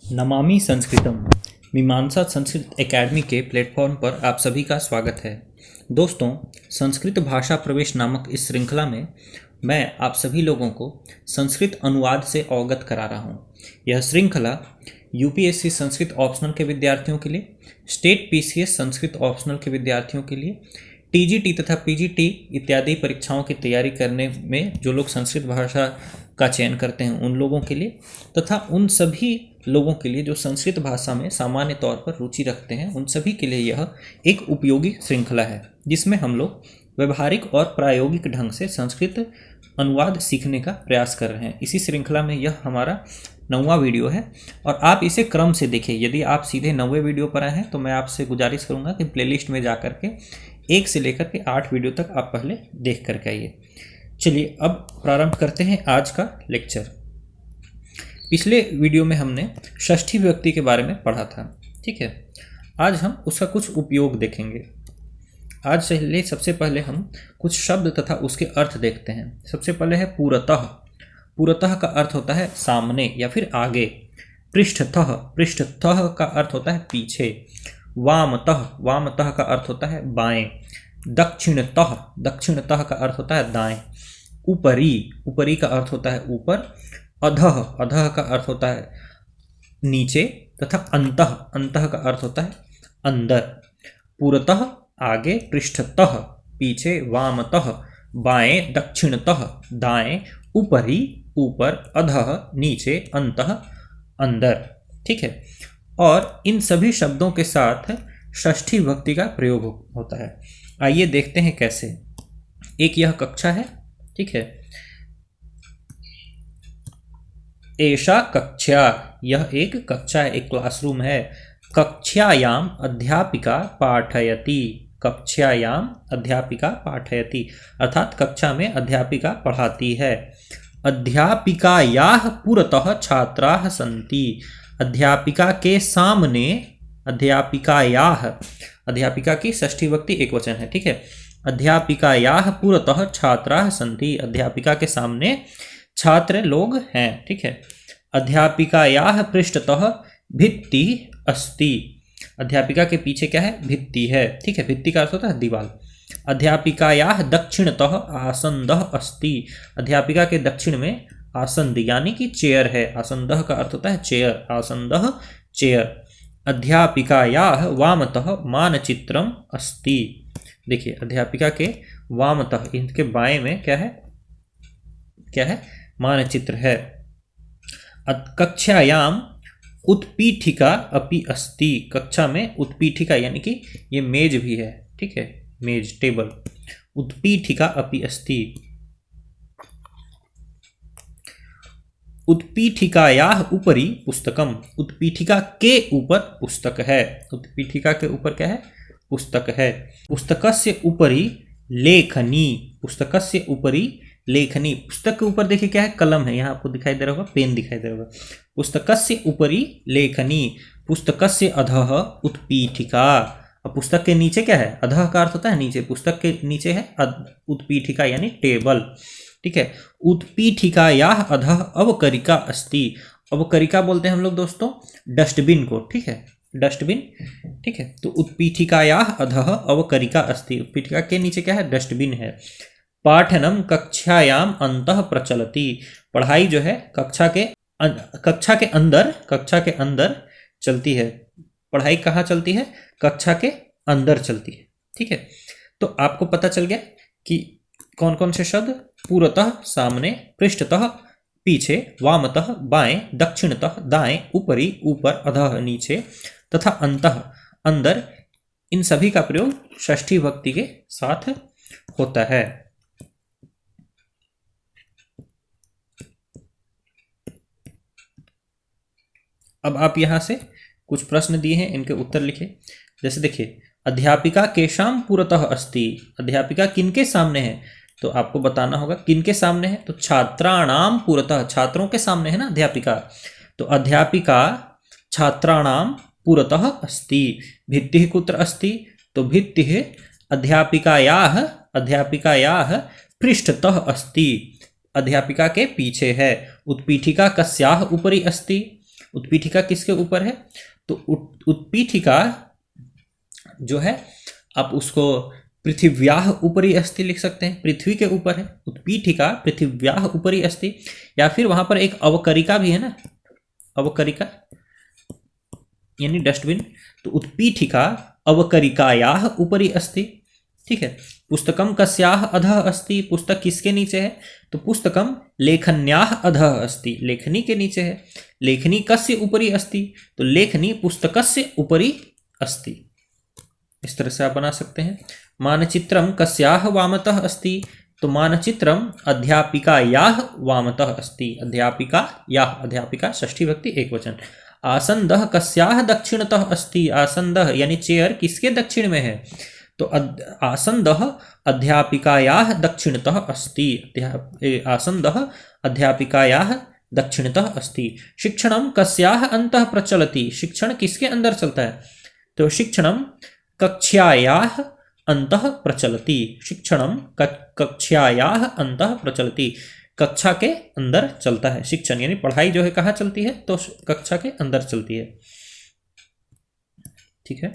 नमामि संस्कृतम मीमांसा संस्कृत एकेडमी के प्लेटफॉर्म पर आप सभी का स्वागत है। दोस्तों, संस्कृत भाषा प्रवेश नामक इस श्रृंखला में मैं आप सभी लोगों को संस्कृत अनुवाद से अवगत करा रहा हूँ। यह श्रृंखला यूपीएससी संस्कृत ऑप्शनल के विद्यार्थियों के लिए, स्टेट पीसीएस संस्कृत ऑप्शनल के विद्यार्थियों के लिए, टीजीटी तथा पीजीटी इत्यादि परीक्षाओं की तैयारी करने में जो लोग संस्कृत भाषा का चयन करते हैं उन लोगों के लिए, तथा उन सभी लोगों के लिए जो संस्कृत भाषा में सामान्य तौर पर रुचि रखते हैं, उन सभी के लिए यह एक उपयोगी श्रृंखला है जिसमें हम लोग व्यवहारिक और प्रायोगिक ढंग से संस्कृत अनुवाद सीखने का प्रयास कर रहे हैं। इसी श्रृंखला में यह हमारा 9वां वीडियो है और आप इसे क्रम से देखें। यदि आप सीधे 9वें वीडियो पर आए हैं तो मैं आपसे गुजारिश करूंगा कि प्लेलिस्ट में जा कर के 1 से लेकर के 8 वीडियो तक आप पहले देख करके आइए। चलिए अब प्रारंभ करते हैं आज का लेक्चर। पिछले वीडियो में हमने षष्ठी विभक्ति के बारे में पढ़ा था, ठीक है। आज हम उसका कुछ उपयोग देखेंगे। आज सबसे पहले हम कुछ शब्द तथा उसके अर्थ देखते हैं। सबसे पहले है पूरतः। पूरतः का अर्थ होता है सामने या फिर आगे। पृष्ठतः, पृष्ठतः का अर्थ होता है पीछे। वामतः, वामतः का अर्थ होता है बाएं। दक्षिणतः, दक्षिणतः का अर्थ होता है दाएं। ऊपरी, ऊपरी का अर्थ होता है ऊपर। अधः, अधः का अर्थ होता है नीचे। तथा अंतः, अंतः का अर्थ होता है अंदर। पुरतः आगे, पृष्ठतः पीछे, वामतः बाएं, दक्षिणतः दाएं, ऊपरी ऊपर, अधः नीचे, अंतः अंदर, ठीक है। और इन सभी शब्दों के साथ षष्ठी विभक्ति का प्रयोग होता है। आइए देखते हैं कैसे। एक यह कक्षा है, ठीक है। एषा कक्षा, यह एक कक्षा है, एक क्लासरूम है। कक्षायाम अध्यापिका पाठयति, कक्षायाम अध्यापिका पाठयति अर्थात कक्षा में अध्यापिका पढ़ाती है। अध्यापिकायाः पुरतः छात्राः सन्ति, अध्यापिका के सामने, अध्यापिकायाः, अध्यापिका की षष्ठी विभक्ति एकवचन है, ठीक है। अध्यापिकायाः पुरतः छात्राः सन्ति, अध्यापिका के सामने छात्र लोग हैं, ठीक है। अध्यापिकायाः पृष्ठतः भित्ति अस्ति, अध्यापिका के पीछे क्या है? भित्ति है, ठीक है। भित्ति का अर्थ होता है दीवार। अध्यापिकायाः दक्षिणतः आसन्दः अस्ति, अध्यापिका के दक्षिण में आसंद यानी कि चेयर है। आसन्दः का अर्थ होता है चेयर, आसन्दः चेयर। अध्यापिकायाः वामतः मानचित्रम अस्ति, देखिए अध्यापिका के वामतः, इनके बाएं में क्या है? क्या है? मानचित्र है। कक्षायाम उत्पीठिका अपि अस्ति, कक्षा में उत्पीठिका यानी कि ये मेज भी है, ठीक है, मेज, टेबल। उत्पीठिका अपि अस्ति। उत्पीठिकायाः उपरि पुस्तकम, उत्पीठिका के ऊपर पुस्तक है। उत्पीठिका के ऊपर क्या है? पुस्तक है। पुस्तकस्य उपरि लेखनी, पुस्तकस्य उपरि लेखनी, पुस्तक के ऊपर देखिए क्या है? कलम है, यहाँ आपको दिखाई दे रहा होगा, पेन दिखाई दे रहा होगा। पुस्तकस्य उपरि लेखनी, पुस्तकस्य अधः उत्पीठिका। अब पुस्तक के नीचे क्या है? अधः का अर्थ होता है नीचे, पुस्तक के नीचे है उत्पीठिका यानी टेबल, ठीक है। उत्पीठिकायाः अधः अवकरिका अस्ति, अवकरिका बोलते हैं हम लोग दोस्तों डस्टबिन को, ठीक है, डस्टबिन, ठीक है। तो उत्पीठिकायाः अधः अवकरिका अस्ति, उत्पीठिका के नीचे क्या है? डस्टबिन है। पाठनम कक्षायाम अंतः प्रचलति, पढ़ाई जो है कक्षा के अंदर चलती है। पढ़ाई कहाँ चलती है? कक्षा के अंदर चलती है, ठीक है। तो आपको पता चल गया कि कौन कौन से शब्द? पूरतः सामने, पृष्ठतः पीछे, वामतः बाएं, दक्षिणतः दाएं, ऊपरी ऊपर, अधः नीचे तथा अंतः अंदर, इन सभी का प्रयोग षष्ठी विभक्ति के साथ होता है। अब आप यहां से कुछ प्रश्न दिए हैं, इनके उत्तर लिखे। जैसे देखिए, अध्यापिका केशाम पुरतः अस्ति, अध्यापिका किनके सामने है? तो आपको बताना होगा किनके सामने है। तो छात्राणाम पुरतः, छात्रों के सामने है ना अध्यापिका। तो अध्यापिका छात्राणाम पुरतः अस्ति। भित्तिः कुत्र अस्ति? तो भित्तिः अध्यापिकायाः, अध्यापिकायाः पृष्ठतः अस्ति, अध्यापिका के पीछे है। उत्पीठिका कस्याः उपरि अस्ति, उत्पीठिका किसके ऊपर है? तो उत्पीठिका जो है आप उसको पृथिव्याः उपरि अस्ति लिख सकते हैं, पृथ्वी के ऊपर है। उत्पीठिका पृथिव्याः उपरि अस्ति, या फिर वहां पर एक अवकरिका भी है ना, अवकरिका यानी डस्टबिन। तो उत्पीठिका अवकरिकायाः उपरि अस्ति। ठीक है। पुस्तकम कस्याः अधः अस्ति, पुस्तक किसके नीचे है? तो पुस्तकम लेखन्याः अधः अस्ति, लेखनी के नीचे है। लेखनी कस्य उपरि अस्ति? तो लेखनी पुस्तकस्य उपरि अस्ति। इस तरह से आप बना सकते हैं। मानचित्रम कस्याः वामतः अस्ति? तो मानचित्रम अध्यापिकायाः वामतः अस्ति। अध्यापिकायाः, अध्यापिका षष्ठी विभक्ति एकवचन। आसन्दः कस्याः दक्षिणतः अस्ति? आसन्दः यानी चेयर किसके दक्षिण में है? तो आसन्दः अध्यापिकायाः दक्षिणतः अस्ति। आसन्दः अध्यापिकायाः दक्षिणतः अस्ति। शिक्षणं कस्याः अन्तः प्रचलति? शिक्षण किसके अंदर चलता है? तो शिक्षणं कक्ष्यायाः अन्तः प्रचलति। शिक्षणं कक्ष्यायाः अन्तः प्रचलति, कक्षा के अंदर चलता है। शिक्षण यानी पढ़ाई जो है कहाँ चलती है? तो कक्षा के अंदर चलती है। ठीक है।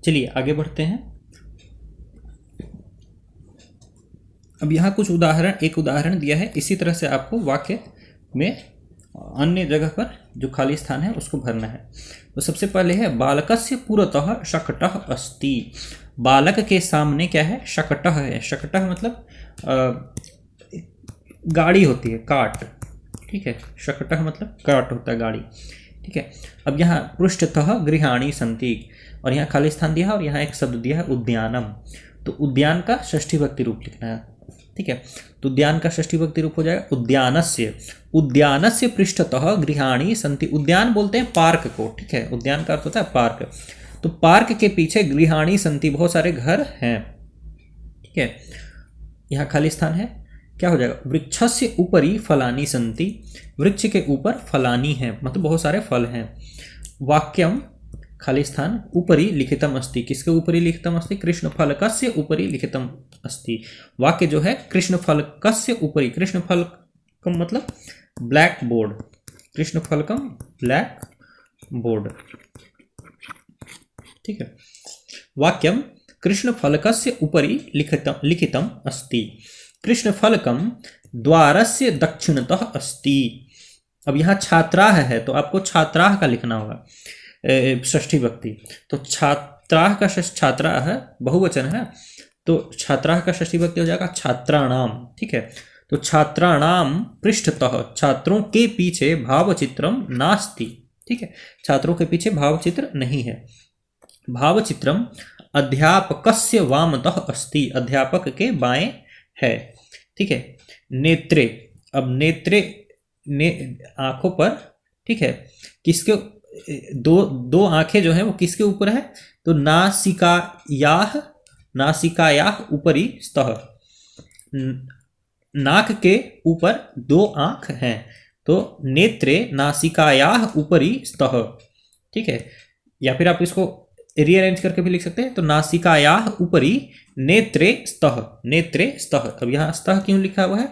चलिए आगे बढ़ते हैं। अब यहाँ कुछ उदाहरण, एक उदाहरण दिया है, इसी तरह से आपको वाक्य में अन्य जगह पर जो खाली स्थान है उसको भरना है। तो सबसे पहले है बालकस्य पुरतः शकटः अस्ति। बालक के सामने क्या है? शकटः है। शकटः मतलब गाड़ी होती है, कार्ट। ठीक है। शकटः मतलब कार्ट होता है, गाड़ी। ठीक है। अब यहाँ पृष्ठतः गृहाणि सन्ति, और यहाँ खाली स्थान दिया है और यहाँ एक शब्द दिया है उद्यानम। तो उद्यान का षष्ठी विभक्ति रूप लिखना है। ठीक है। तो उद्यान का षष्ठी विभक्ति रूप हो जाएगा उद्यानस्य। उद्यानस्य पृष्ठतः गृहाणि सन्ति। उद्यान बोलते हैं पार्क को। ठीक है। उद्यान का अर्थ होता है पार्क। तो पार्क के पीछे गृहाणि सन्ति, बहुत सारे घर हैं। ठीक है। यहाँ खाली स्थान है, क्या हो जाएगा? वृक्षस्य उपरि फलानि सन्ति। वृक्ष के ऊपर फलानि हैं, मतलब बहुत सारे फल हैं। वाक्यम खाली स्थान उपरि लिखितम अस्ति। किसके ऊपरी लिखितम अस्ति? कृष्ण फलकस्य उपरि लिखितम अस्ति। वाक्य जो है कृष्ण फलकस्य उपरि, कृष्ण फलकम मतलब ब्लैक बोर्ड, कृष्ण फलकम ब्लैक बोर्ड। ठीक है। वाक्यम कृष्ण फलकस्य उपरि लिखितम अस्ति। कृष्ण फलकम द्वारस्य दक्षिणतः अस्ति। अब यहाँ छात्राः है तो आपको छात्राः का लिखना होगा षष्ठी विभक्ति। तो छात्राः का छात्राः बहुवचन है, तो छात्राः का षष्ठी विभक्ति हो जाएगा छात्राणाम। ठीक है। तो छात्राणाम पृष्ठतः, छात्रों के पीछे भावचित्रम नास्ति। ठीक है। छात्रों के पीछे भावचित्र नहीं है। भावचित्रम अध्यापकस्य वामतः अस्ति। अध्यापक के बाएं है। ठीक है। नेत्रे, अब नेत्रे आंखों पर, ठीक है, किसके दो आंखें जो है वो किसके ऊपर है? तो नासिकायाः उपरि स्तः। नाक के ऊपर दो आंख हैं, तो नेत्रे नासिकायाः उपरि स्तः। ठीक है। या फिर आप इसको रीअरेंज करके भी लिख सकते हैं। तो नासिकायाः उपरि नेत्रे स्तः, नेत्रे स्तः। अब यहाँ स्तः क्यों लिखा हुआ है?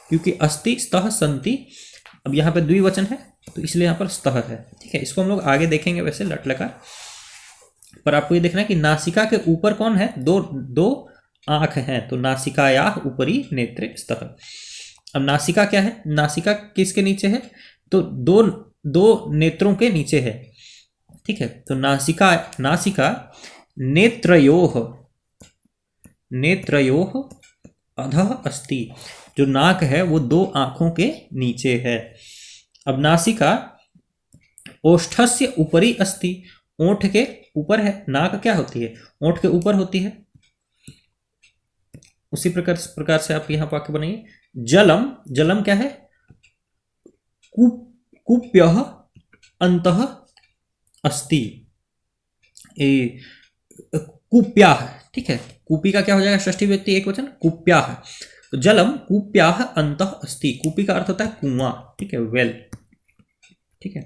क्योंकि अस्ति स्तः सन्ति। अब यहाँ पे द्विवचन है तो इसलिए यहाँ पर स्तः है। ठीक है। इसको हम लोग आगे देखेंगे वैसे लट लकार, पर आपको ये देखना है कि नासिका के ऊपर कौन है? दो आंख हैं, तो नासिकायाः उपरि नेत्रे स्तः। अब नासिका क्या है? नासिका किसके नीचे है? तो दो नेत्रों के नीचे है। ठीक है। तो नासिका नेत्रयोः अधः अस्ति। जो नाक है वो दो आंखों के नीचे है। अब नासिका ओष्ठस्य उपरि अस्ति। ओंठ के ऊपर है। नाक क्या होती है? ओंठ के ऊपर होती है। उसी प्रकार से आप यहाँ वाक्य बनाइए। जलम क्या है? कूप्यः अन्तः अस्ति। कूप्याः। ठीक है। कूपी का क्या हो जाएगा? षष्ठी विभक्ति एकवचन कूप्याः। तो जलम कूप्याः अन्तः अस्ति। कूपी का अर्थ होता है कुआं। ठीक है, वेल। ठीक है।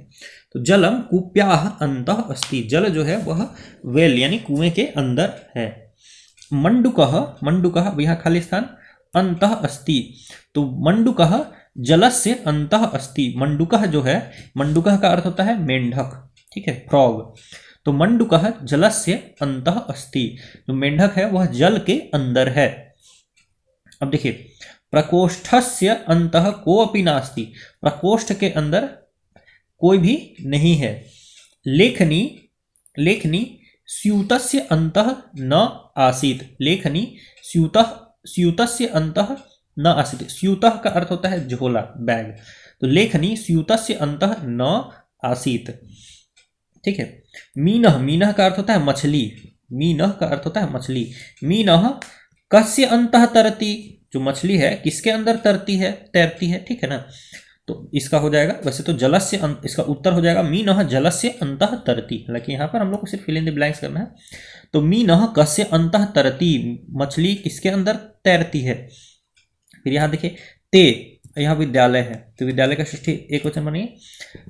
तो जलम कूप्याः अन्तः अस्ति। जल जो है वह वेल यानी कुएं के अंदर है। मंडुकः, मंडुकः यहाँ खाली स्थान, अंतः अस्ति, तो मंडुकः जलस्य अंतः अस्ति। मंडुकः जो है, मंडुकः का अर्थ होता है मेंढक, ठीक है, फ्रॉग। तो मंडुकः जलस्य अंतः अस्ति, जो मेंढक है वह जल के अंदर है। अब देखिए, प्रकोष्ठस्य अंतः कोऽपि नास्ति, प्रकोष्ठ के अंदर कोई भी नहीं है। लेखनी, लेखनी स्यूतस्य अंतः न आसीत्, लेखनी स्यूतः, स्यूतस्य अंतः न आसीत्, स्यूतः का अर्थ होता है झोला, बैग, तो लेखनी स्यूतस्य अंतः न आसीत्, ठीक है। मीनः, मीनः का अर्थ होता है मछली, मीनः का अर्थ होता है मछली। मीनः कस्य अंतः तरति, जो मछली है किसके अंदर तरती है, तैरती है, ठीक है ना। तो इसका हो जाएगा, वैसे तो जलस्य, इसका उत्तर हो जाएगा मीनः जलस्य अंतः तरति, हालांकि यहाँ पर हम लोग को सिर्फ फिल इन द ब्लैंक्स करना है। तो मीनः कस्य अंतः तरति, मछली किसके अंदर तैरती है। फिर यहाँ देखिए, ते, यहाँ विद्यालय है, तो विद्यालय का षष्ठी एक वचन बनिए,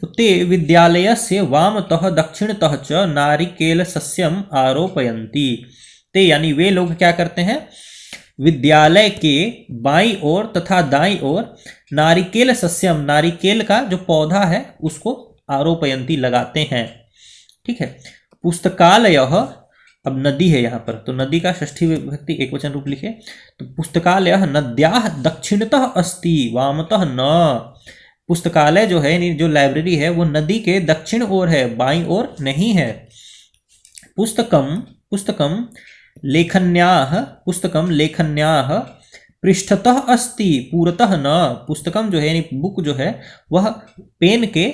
तो ते विद्यालयस्य वामतः दक्षिणतः च नारिकेल सस्यम आरोपयन्ति। ते यानी वे लोग क्या करते हैं, विद्यालय के बाईं ओर तथा दाईं ओर नारिकेल सस्यम, नारिकेल का जो पौधा है उसको आरोपयन्ति लगाते हैं, ठीक है। पुस्तकालयः, अब नदी है यहाँ पर, तो नदी का षष्ठी विभक्ति एक वचन रूप लिखे, तो पुस्तकालयः नद्याः दक्षिणतः अस्ति वामतः न, पुस्तकालय जो है, जो लाइब्रेरी है वो नदी के दक्षिण ओर है, बाईं ओर नहीं है। पुस्तकम, पुस्तकम लेखन्याः, पुस्तकम लेखन्याः पृष्ठतः अस्ति पुरतः न, पुस्तकम जो है यानी बुक जो है वह पेन के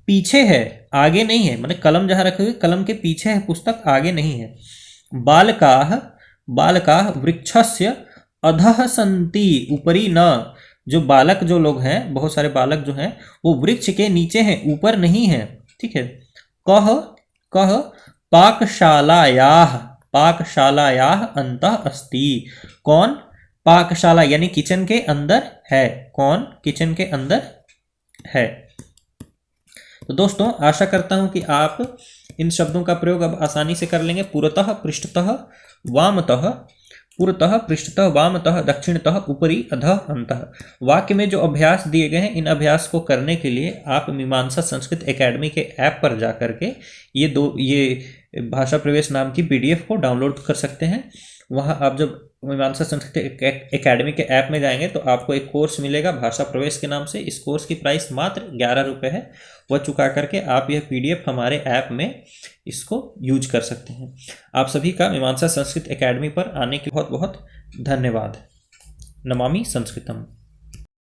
पीछे है, आगे नहीं है, मतलब कलम जहाँ रखे हुए कलम के पीछे है पुस्तक, आगे नहीं है। बालकाः, बालकाः वृक्षस्य अधः सन्ति उपरि न, जो बालक जो लोग हैं, बहुत सारे बालक जो हैं वो वृक्ष के नीचे हैं, ऊपर नहीं है, ठीक है। कः, कः पाकशालायाः, पाकशालायाः अंतः अस्ति, कौन, पाकशाला यानी किचन के अंदर है, कौन किचन के अंदर है। तो दोस्तों आशा करता हूं कि आप इन शब्दों का प्रयोग अब आसानी से कर लेंगे। पुरतः, पृष्ठतः, वामतः, पुरतः, पृष्ठतः, वामतः, दक्षिणतः, ऊपरी, अधः, अंतः। वाक्य में जो अभ्यास दिए गए हैं, इन अभ्यास को करने के लिए आप मीमांसा संस्कृत एकेडमी के ऐप पर जा करके ये भाषा प्रवेश नाम की PDF को डाउनलोड कर सकते हैं। वहाँ आप जब मीमांसा संस्कृत एकेडमी के ऐप में जाएंगे तो आपको एक कोर्स मिलेगा भाषा प्रवेश के नाम से। इस कोर्स की प्राइस मात्र 11 रुपये है, वह चुका करके आप यह PDF हमारे ऐप में इसको यूज कर सकते हैं। आप सभी का मीमांसा संस्कृत एकेडमी पर आने के बहुत बहुत धन्यवाद। नमामि संस्कृतम।